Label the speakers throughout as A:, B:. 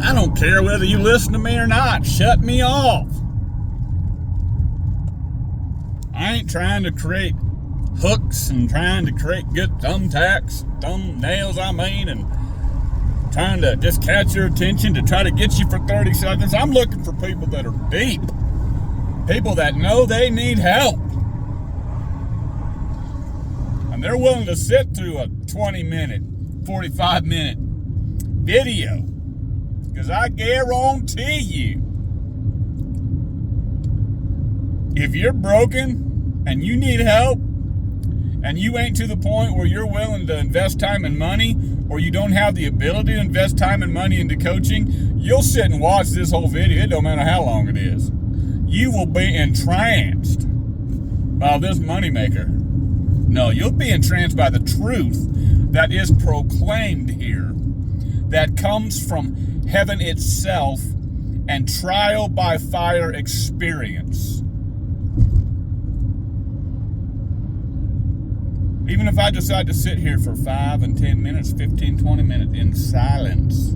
A: I don't care whether you listen to me or not. Shut me off. I ain't trying to create hooks and trying to create good thumbnails, and trying to just catch your attention to try to get you for 30 seconds. I'm looking for people that are deep. People that know they need help. And they're willing to sit through a 20-minute, 45-minute video. Because I guarantee you, if you're broken and you need help, and you ain't to the point where you're willing to invest time and money, or you don't have the ability to invest time and money into coaching, you'll sit and watch this whole video. It don't matter how long it is. You will be entranced by this moneymaker. No, you'll be entranced by the truth that is proclaimed here, that comes from heaven itself and trial by fire experience. Even if I decide to sit here for 5 and 10 minutes, 15, 20 minutes in silence,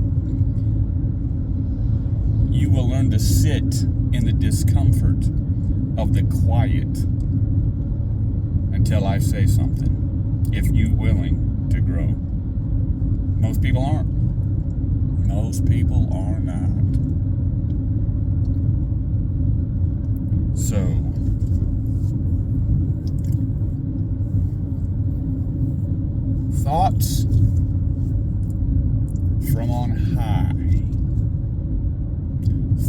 A: you will learn to sit in the discomfort of the quiet until I say something, if you're willing to grow. Most people aren't. Most people are not. So, thoughts from on high.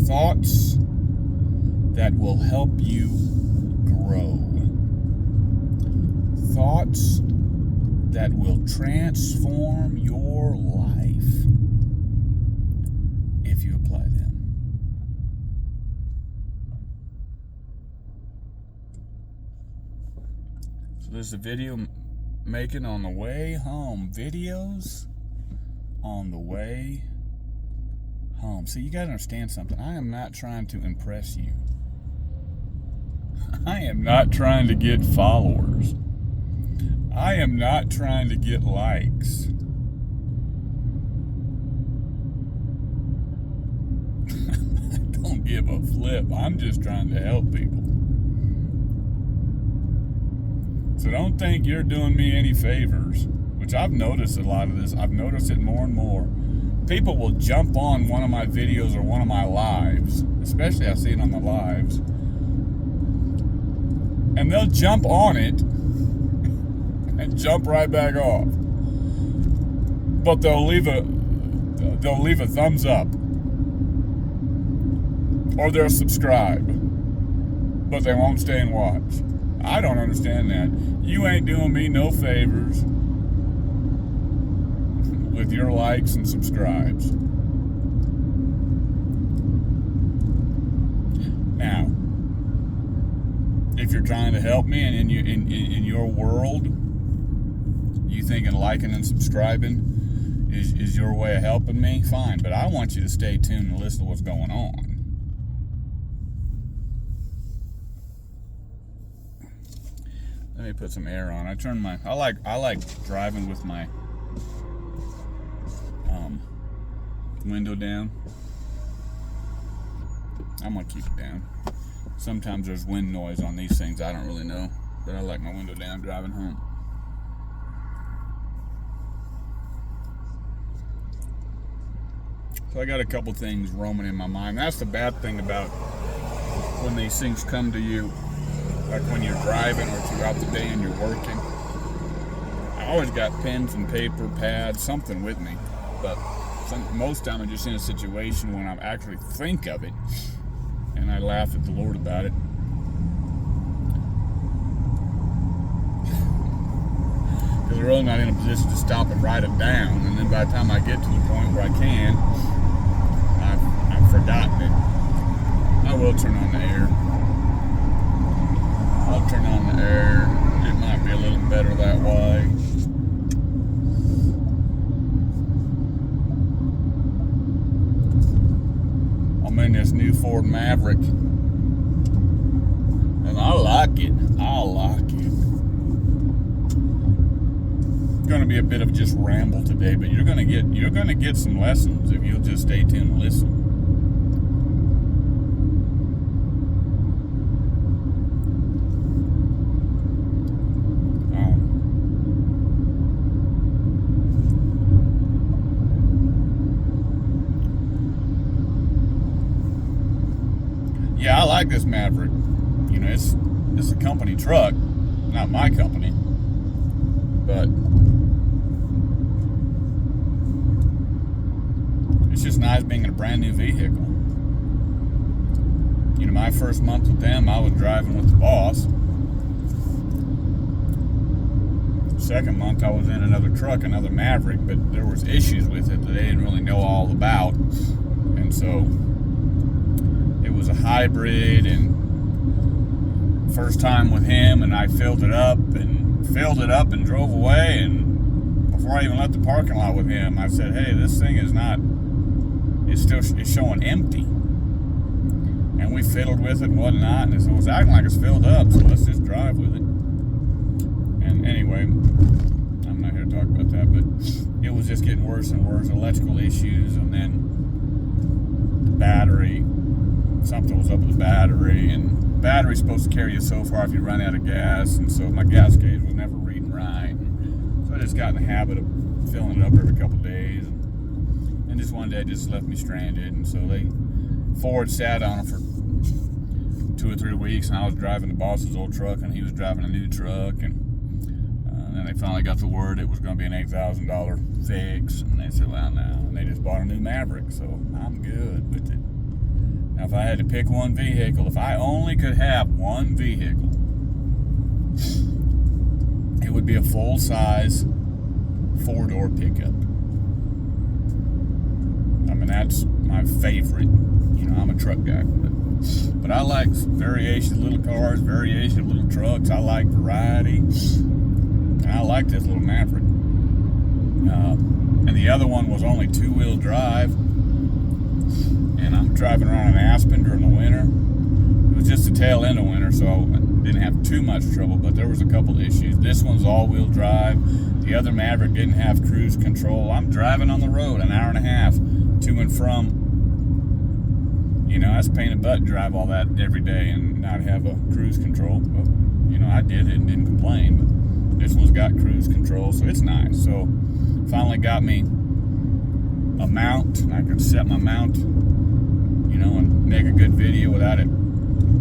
A: Thoughts that will help you grow. Thoughts that will transform your life if you apply them. So there's a video making on the way home. Videos on the way home. See, you gotta understand something. I am not trying to impress you. I am not trying to get followers. I am not trying to get likes. I don't give a flip. I'm just trying to help people. So don't think you're doing me any favors, which I've noticed a lot of this. I've noticed it more and more. People will jump on one of my videos or one of my lives, especially I see it on the lives, and they'll jump on it and jump right back off. But they'll leave a thumbs up, or they'll subscribe, but they won't stay and watch. I don't understand that. You ain't doing me no favors with your likes and subscribes. Now, if you're trying to help me and in your world, you thinking liking and subscribing is your way of helping me, fine. But I want you to stay tuned and listen to what's going on. Let me put some air on. I like driving with my window down. I'm gonna keep it down. Sometimes there's wind noise on these things. I don't really know, but I like my window down driving home. So I got a couple things roaming in my mind. That's the bad thing about when these things come to you, like when you're driving or throughout the day and you're working. I always got pens and paper, pads, something with me, but most time I'm just in a situation when I actually think of it, and I laugh at the Lord about it. Because I'm really not in a position to stop and write it down, and then by the time I get to the point where I can, I've forgotten it. I will turn on the air. I'll turn on the air. It might be a little better that way. I'm in this new Ford Maverick, and I like it. I like it. going to be a bit of just ramble today, but you're going to get some lessons if you'll just stay tuned and listen. Yeah, I like this Maverick. You know, it's a company truck, not my company, but it's just nice being in a brand new vehicle. You know, my first month with them, I was driving with the boss. The second month, I was in another truck, another Maverick, but there was issues with it that they didn't really know all about, and so it was a hybrid, and first time with him, and I filled it up and drove away, and before I even left the parking lot with him, I said, hey, this thing is not, it's showing empty. And we fiddled with it and whatnot, and it was acting like it's filled up, so let's just drive with it. And anyway, I'm not here to talk about that, but it was just getting worse and worse, electrical issues, and then the battery, something was up with the battery, and the battery's supposed to carry you so far if you run out of gas, and so my gas gauge was never reading right. So I just got in the habit of filling it up every couple of days, and just one day it just left me stranded, and so Ford sat on it for 2 or 3 weeks, and I was driving the boss's old truck, and he was driving a new truck, and then they finally got the word it was going to be an $8,000 fix, and they said, well, no, and they just bought a new Maverick, so I'm good with it. Now, if I had to pick one vehicle, if I only could have one vehicle, it would be a full-size 4-door pickup. I mean, that's my favorite. You know, I'm a truck guy, but I like variation of little cars, variation of little trucks. I like variety, and I like this little Maverick. And the other one was only 2-wheel drive. And I'm driving around in Aspen during the winter. It was just the tail end of winter, so I didn't have too much trouble, but there was a couple issues. This one's all-wheel drive. The other Maverick didn't have cruise control. I'm driving on the road an hour and a half to and from. You know, that's a pain in the butt to drive all that every day and not have a cruise control. But, you know, I did it and didn't complain, but this one's got cruise control, so it's nice. So finally got me a mount, and I can set my mount, you know, and make a good video without it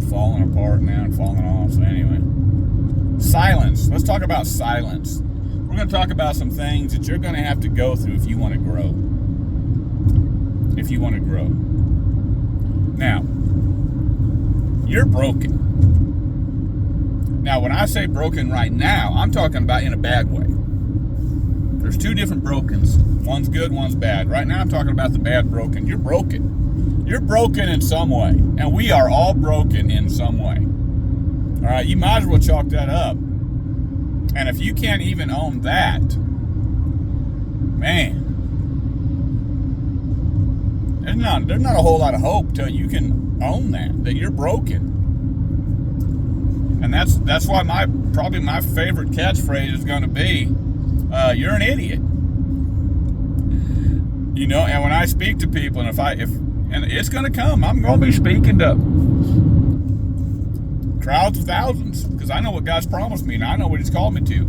A: falling apart now and falling off. So anyway, silence. Let's talk about silence. We're going to talk about some things that you're going to have to go through if you want to grow. If you want to grow. Now, you're broken. Now, when I say broken right now, I'm talking about in a bad way. There's 2 different brokens. One's good, one's bad. Right now I'm talking about the bad broken. You're broken. You're broken in some way. And we are all broken in some way. All right, you might as well chalk that up. And if you can't even own that, man, there's not a whole lot of hope till you can own that you're broken. And that's why probably my favorite catchphrase is going to be, you're an idiot. You know, and when I speak to people, and and it's going to come, I'm going to be speaking to crowds of thousands, because I know what God's promised me, and I know what He's called me to.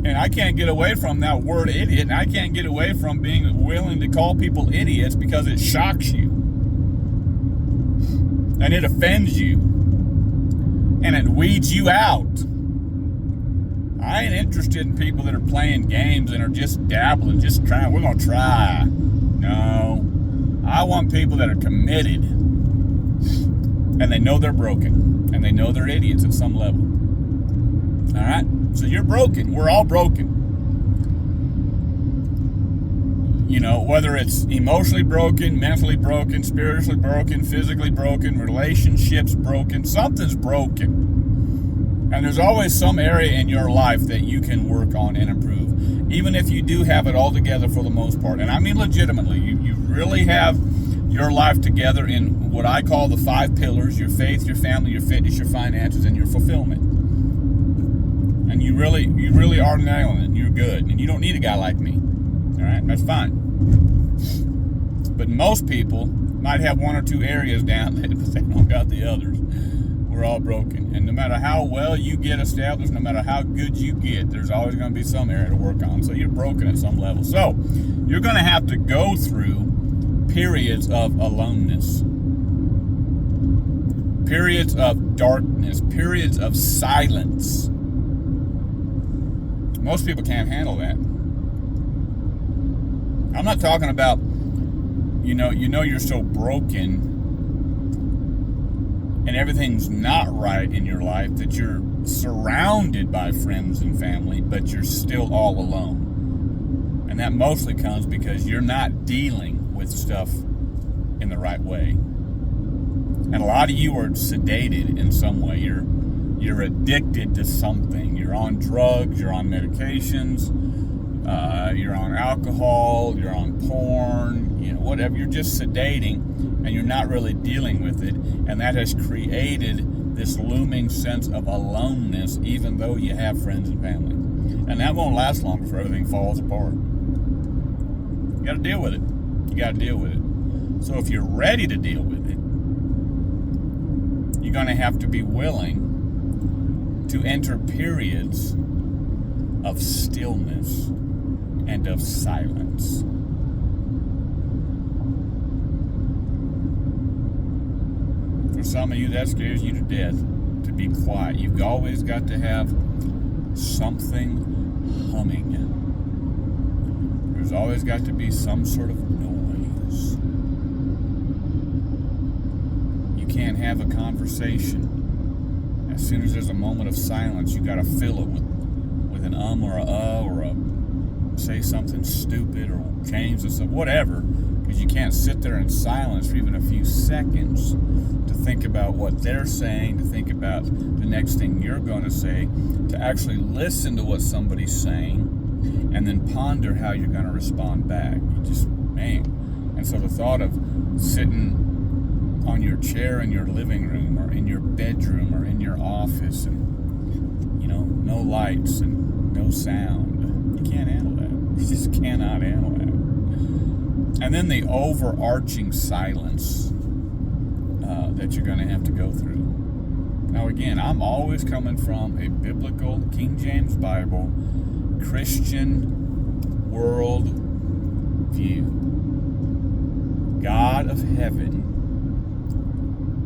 A: And I can't get away from that word idiot, and I can't get away from being willing to call people idiots because it shocks you. And it offends you. And it weeds you out. I ain't interested in people that are playing games and are just dabbling, just trying, we're going to try. No. I want people that are committed. And they know they're broken. And they know they're idiots at some level. All right? So you're broken. We're all broken. You know, whether it's emotionally broken, mentally broken, spiritually broken, physically broken, relationships broken, something's broken. And there's always some area in your life that you can work on and improve, even if you do have it all together for the most part. And I mean legitimately, you really have your life together in what I call the 5 pillars: your faith, your family, your fitness, your finances, and your fulfillment. and you really are nailing it, you're good, and you don't need a guy like me. All right, that's fine. But most people might have one or two areas down, but they don't got the others. We're all broken. And no matter how well you get established, no matter how good you get, there's always going to be some area to work on. So you're broken at some level. So you're going to have to go through periods of aloneness, periods of darkness, periods of silence. Most people can't handle that. I'm not talking about, you know you're so broken and everything's not right in your life that you're surrounded by friends and family, but you're still all alone. And that mostly comes because you're not dealing with stuff in the right way. And a lot of you are sedated in some way. You're addicted to something. You're on drugs, you're on medications, you're on alcohol, you're on porn, whatever. You're just sedating, and you're not really dealing with it. And that has created this looming sense of aloneness, even though you have friends and family. And that won't last long before everything falls apart. You got to deal with it. You got to deal with it. So if you're ready to deal with it, you're going to have to be willing to enter periods of stillness and of silence. For some of you, that scares you to death, to be quiet. You've always got to have something humming. There's always got to be some sort of noise. You can't have a conversation. As soon as there's a moment of silence, you got to fill it with an or a or a say something stupid or change the subject, whatever, because you can't sit there in silence for even a few seconds to think about what they're saying, to think about the next thing you're going to say, to actually listen to what somebody's saying, and then ponder how you're going to respond back. You just, man. And so the thought of sitting on your chair in your living room or in your bedroom or in your office and, no lights and no sound, you can't handle that. You just cannot handle that. And then the overarching silence that you're going to have to go through. Now again, I'm always coming from a biblical, King James Bible, Christian world view. God of heaven,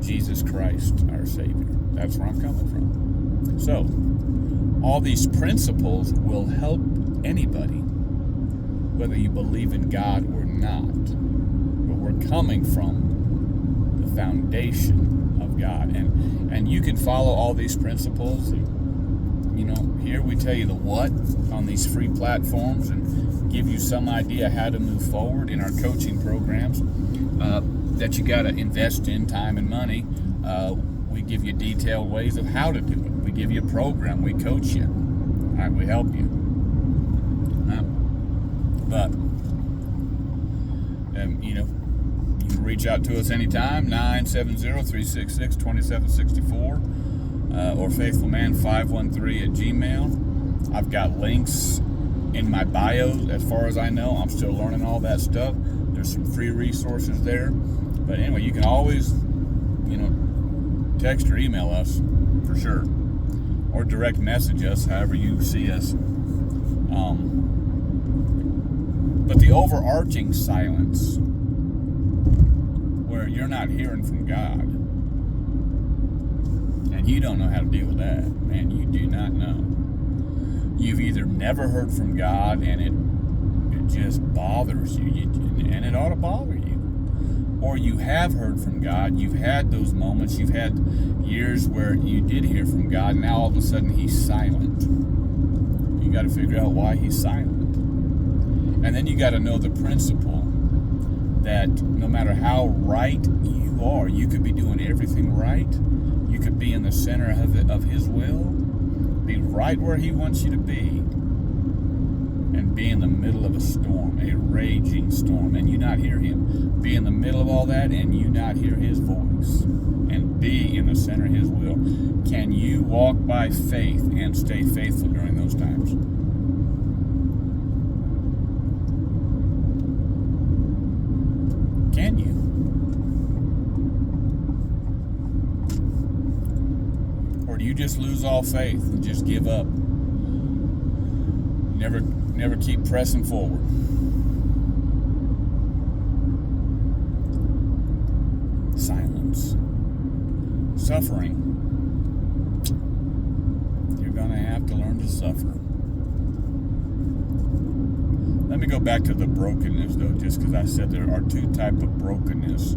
A: Jesus Christ, our Savior. That's where I'm coming from. So, all these principles will help anybody, whether you believe in God or not. But we're coming from the foundation of God. And you can follow all these principles. And, here we tell you the what on these free platforms and give you some idea how to move forward in our coaching programs that you got to invest in time and money. We give you detailed ways of how to do it. We give you a program. We coach you. All right, we help you. But, you can reach out to us anytime, 970-366-2764, or faithfulman513@gmail. I've got links in my bio as far as I know. I'm still learning all that stuff. There's some free resources there. But anyway, you can always, text or email us for sure, or direct message us, however you see us. But the overarching silence, where you're not hearing from God, and you don't know how to deal with that, man, you do not know. You've either never heard from God, and it just bothers you, and it ought to bother you. Or you have heard from God, you've had those moments, you've had years where you did hear from God, and now all of a sudden He's silent. You got to figure out why He's silent. And then you got to know the principle that no matter how right you are, you could be doing everything right, you could be in the center of His will, be right where He wants you to be, and be in the middle of a storm, a raging storm, and you not hear Him. Be in the middle of all that, and you not hear His voice. And be in the center of his will. Can you walk by faith and stay faithful during those times? Can you? Or do you just lose all faith and just give up? Never keep pressing forward. Silence. Suffering. You're going to have to learn to suffer. Let me go back to the brokenness, though, just because I said there are two types of brokenness.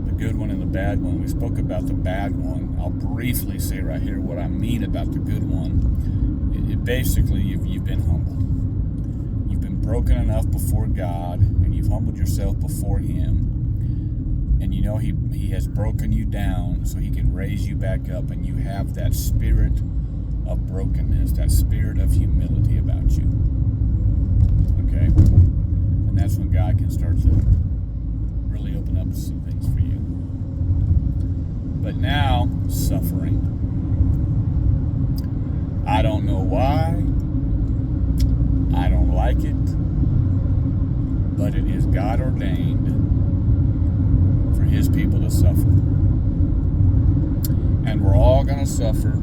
A: The good one and the bad one. We spoke about the bad one. I'll briefly say right here what I mean about the good one. Basically, you've been humbled. You've been broken enough before God, and you've humbled yourself before Him. And you know he has broken you down so He can raise you back up, and you have that spirit of brokenness, that spirit of humility about you. Okay? And that's when God can start to really open up some things for you. But now, suffering. I don't know why. I don't like it. But it is God ordained for His people to suffer. And we're all going to suffer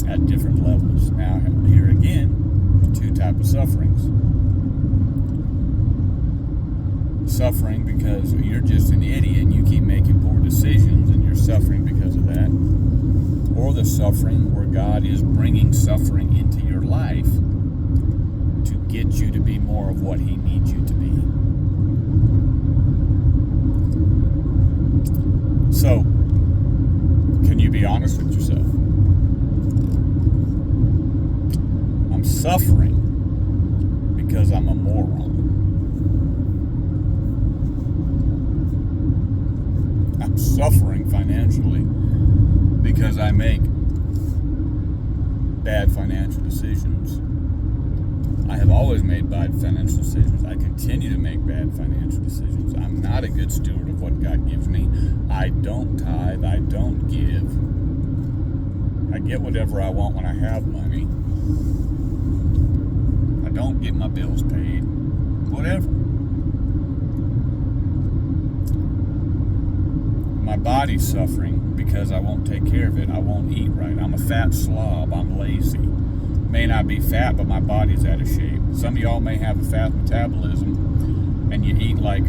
A: at different levels. Now, here again, two types of sufferings. Suffering because you're just an idiot and you keep making poor decisions and you're suffering because of that. Or the suffering where God is bringing suffering into your life to get you to be more of what He needs you to be. So, can you be honest with yourself? I'm suffering because I'm a moron. I'm suffering financially because I make bad financial decisions. I have always made bad financial decisions. I continue to make bad financial decisions. I'm not a good steward of what God gives me. I don't tithe. I don't give. I get whatever I want when I have money. I don't get my bills paid. Whatever. My body's suffering because I won't take care of it. I won't eat right. I'm a fat slob. I'm lazy. May not be fat, but my body's out of shape. Some of y'all may have a fast metabolism and you eat like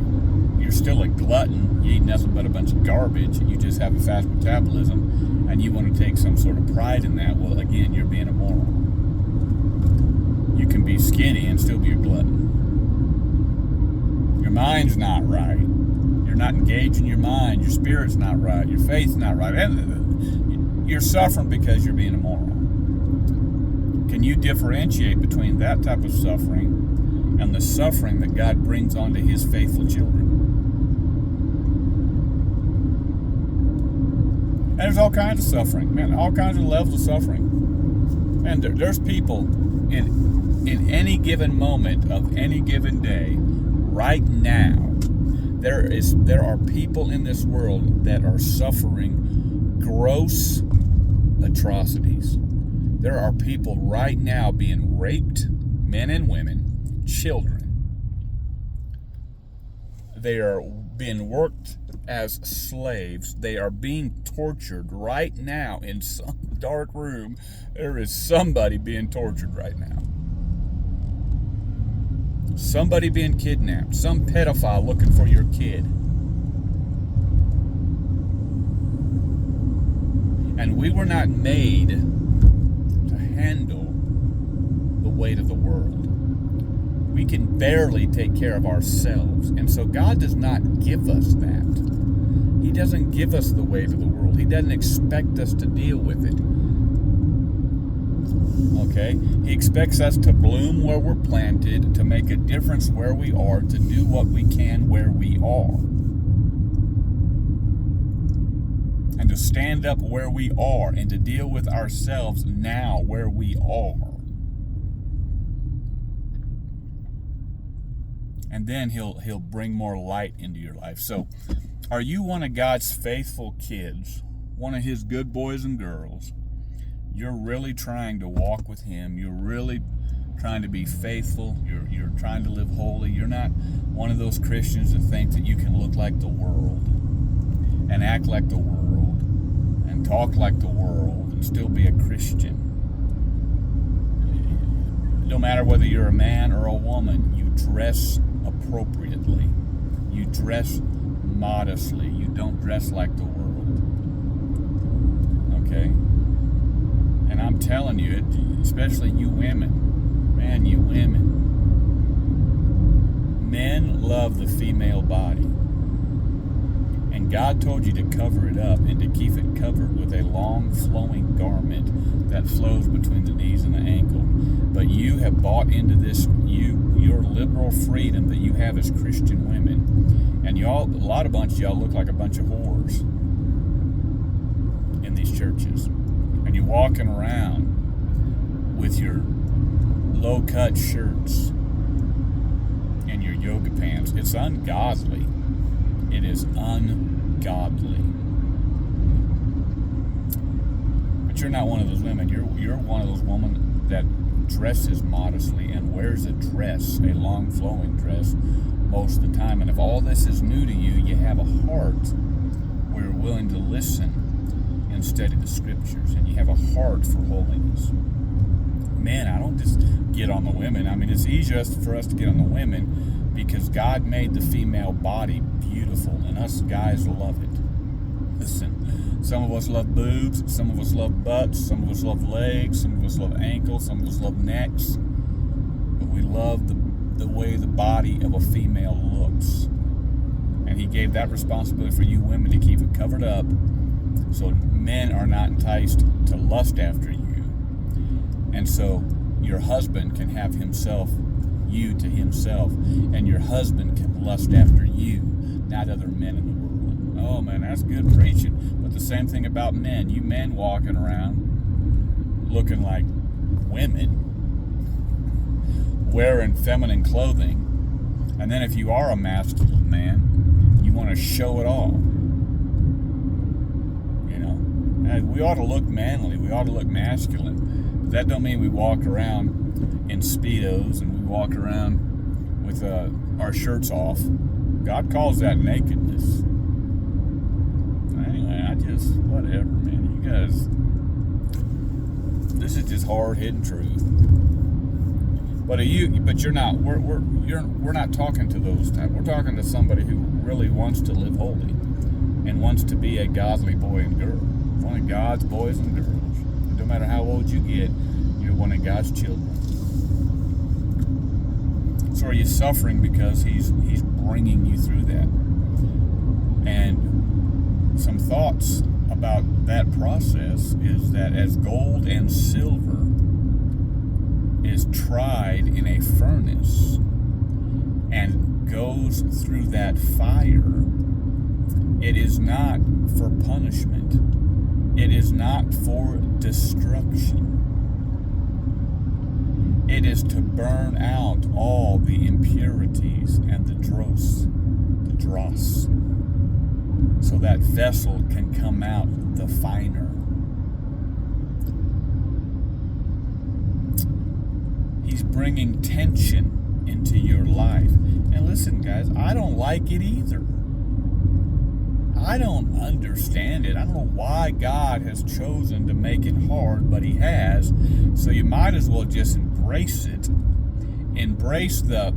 A: you're still a glutton. You eat nothing but a bunch of garbage. You just have a fast metabolism and you want to take some sort of pride in that. Well, again, you're being a moron. You can be skinny and still be a glutton. Your mind's not right. You're not engaged in your mind. Your spirit's not right. Your faith's not right. And you're suffering because you're being a moron. Can you differentiate between that type of suffering and the suffering that God brings onto His faithful children? And there's all kinds of suffering, man, all kinds of levels of suffering. And there's people in any given moment of any given day, right now, there are people in this world that are suffering gross atrocities. There are people right now being raped, men and women, children. They are being worked as slaves. They are being tortured right now in some dark room. There is somebody being tortured right now. Somebody being kidnapped. Some pedophile looking for your kid. And we were not made to handle the weight of the world. We can barely take care of ourselves. And so God does not give us that. He doesn't give us the weight of the world. He doesn't expect us to deal with it. Okay? He expects us to bloom where we're planted, to make a difference where we are, to do what we can where we are. And to stand up where we are and to deal with ourselves now where we are. And then he'll bring more light into your life. So Are you one of God's faithful kids, one of his good boys and girls? You're really trying to walk with him. You're really trying to be faithful. You're trying to live holy. You're not one of those Christians that think that you can look like the world and act like the world and talk like the world and still be a Christian. No matter whether you're a man or a woman, you dress appropriately. You dress modestly. You don't dress like the world. Okay? And I'm telling you, especially you women, man, you women, men love the female body. And God told you to cover it up and to keep it covered with a long flowing garment that flows between the knees and the ankle. But you have bought into this, your liberal freedom that you have as Christian women. And a bunch of y'all look like a bunch of whores in these churches. And you're walking around with your low-cut shirts and your yoga pants. It's ungodly. It is ungodly. But you're not one of those women. You're one of those women that dresses modestly and wears a dress, a long flowing dress, most of the time. And if all this is new to you, you have a heart where you're willing to listen and study the scriptures, and you have a heart for holiness. Man, I don't just get on the women. I mean, it's easier for us to get on the women because God made the female body beautiful, and us guys love it. Listen, some of us love boobs, some of us love butts, some of us love legs, some of us love ankles, some of us love necks, but we love the way the body of a female looks. And he gave that responsibility for you women to keep it covered up so men are not enticed to lust after you. And so your husband can have you to himself, and your husband can lust after you, not other men in the world. Oh man, that's good preaching. But the same thing about men. You men walking around looking like women, wearing feminine clothing, and then if you are a masculine man, you want to show it all. You know, and we ought to look manly. We ought to look masculine. But that don't mean we walk around in Speedos and we walk around with our shirts off. God calls that nakedness. Anyway, whatever, man. You guys, this is just hard-hitting truth. But you're not. We're not talking to those type. We're talking to somebody who really wants to live holy and wants to be a godly boy and girl. One of God's boys and girls. No matter how old you get, you're one of God's children. So are you suffering because He's bringing you through that? And some thoughts about that process is that as gold and silver is tried in a furnace and goes through that fire, it is not for punishment. It is not for destruction. It is to burn out all the impurities and the dross, so that vessel can come out the finer. He's bringing tension into your life. And listen, guys, I don't like it either. I don't understand it. I don't know why God has chosen to make it hard, but He has. So you might as well just embrace it. Embrace the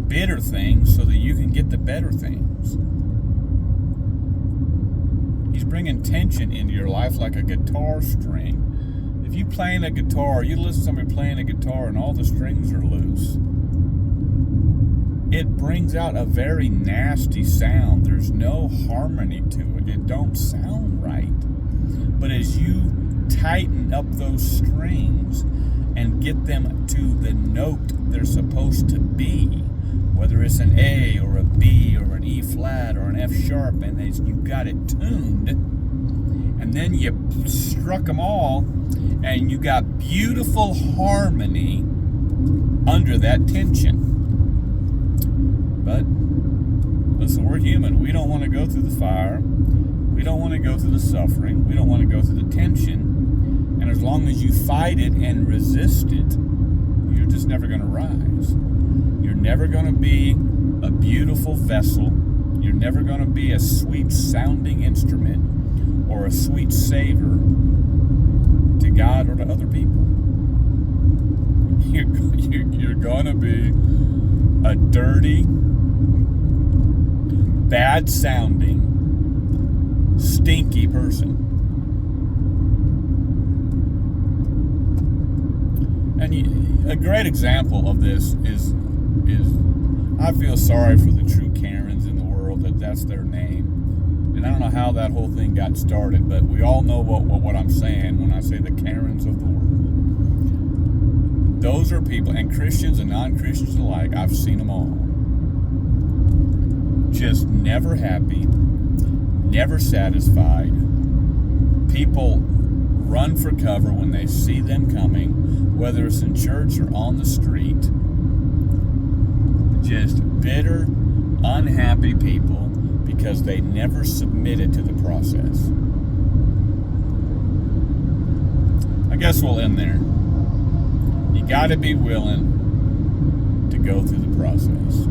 A: bitter things so that you can get the better things. He's bringing tension into your life like a guitar string. If you're playing a guitar, you listen to somebody playing a guitar and all the strings are loose, it brings out a very nasty sound. There's no harmony to it. It don't sound right. But as you tighten up those strings and get them to the note they're supposed to be, whether it's an A or a B or an E flat or an F sharp, and you got it tuned, and then you struck them all, and you got beautiful harmony under that tension. But Listen, we're human. We don't want to go through the fire. We don't want to go through the suffering. We don't want to go through the tension. And as long as you fight it and resist it, you're just never going to rise. You're never going to be a beautiful vessel. You're never going to be a sweet sounding instrument or a sweet savor to God or to other people. You're going to be a dirty, bad sounding, stinky person. And a great example of this is I feel sorry for the true Karens in the world, that's their name. And I don't know how that whole thing got started, but we all know what I'm saying when I say the Karens of the world. Those are people, and Christians and non-Christians alike, I've seen them all. Just never happy, never satisfied. People run for cover when they see them coming, whether it's in church or on the street. Just bitter, unhappy people because they never submitted to the process. I guess we'll end there. You got to be willing to go through the process.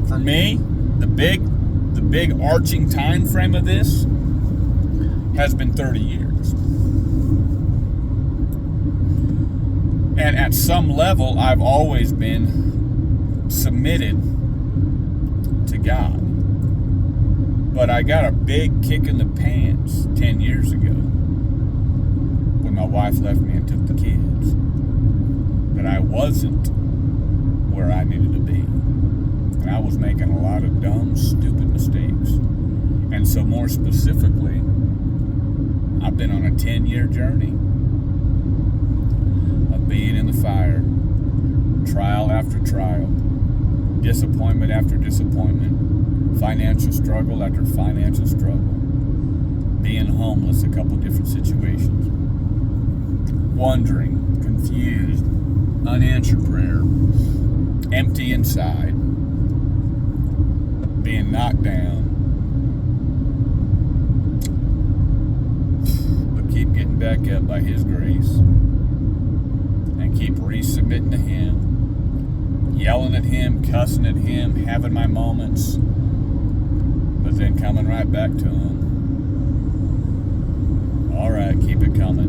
A: For me, the big arching time frame of this has been 30 years. And at some level, I've always been submitted to God. But I got a big kick in the pants 10 years ago when my wife left me and took the kids. That I wasn't where I needed to be. And I was making a lot of dumb, stupid mistakes. And so more specifically, I've been on a 10-year journey of being in the fire, trial after trial, disappointment after disappointment, financial struggle after financial struggle, being homeless, a couple different situations, wondering, confused, unanswered prayer, empty inside, being knocked down, but keep getting back up by His grace and keep resubmitting to Him, yelling at Him, cussing at Him, having my moments, but then coming right back to Him. All right, keep it coming.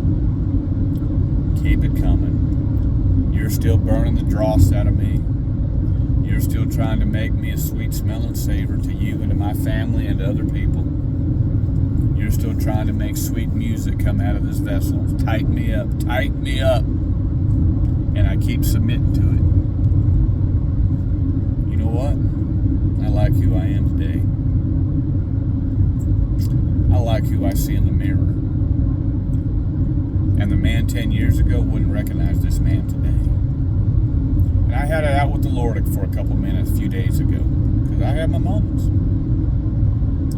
A: Keep it coming. You're still burning the dross out of me. You're still trying to make me a sweet smelling savor to you and to my family and to other people. You're still trying to make sweet music come out of this vessel. Tighten me up. Tighten me up. And I keep submitting to it. You know what? I like who I am today. I like who I see in the mirror. And the man 10 years ago wouldn't recognize this man today. And I had it out with the Lord for a couple minutes a few days ago. Because I had my moments.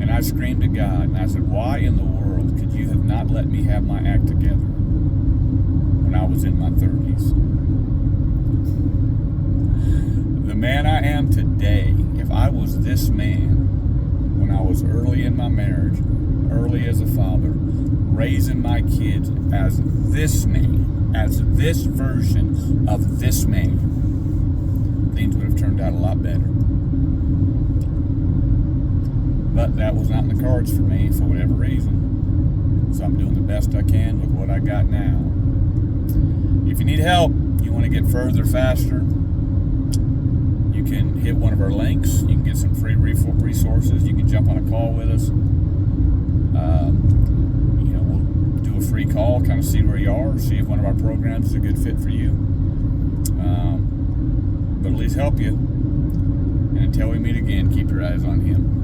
A: And I screamed to God and I said, why in the world could you have not let me have my act together when I was in my 30s? The man I am today, if I was this man when I was early in my marriage, early as a father, raising my kids as this man, as this version of this man, things would have turned out a lot better. But that was not in the cards for me for whatever reason. So I'm doing the best I can with what I got now. If you need help, you want to get further faster, you can hit one of our links. You can get some free resources. You can jump on a call with us. We'll do a free call, kind of see where you are, see if one of our programs is a good fit for you. But at least help you. And until we meet again, keep your eyes on Him.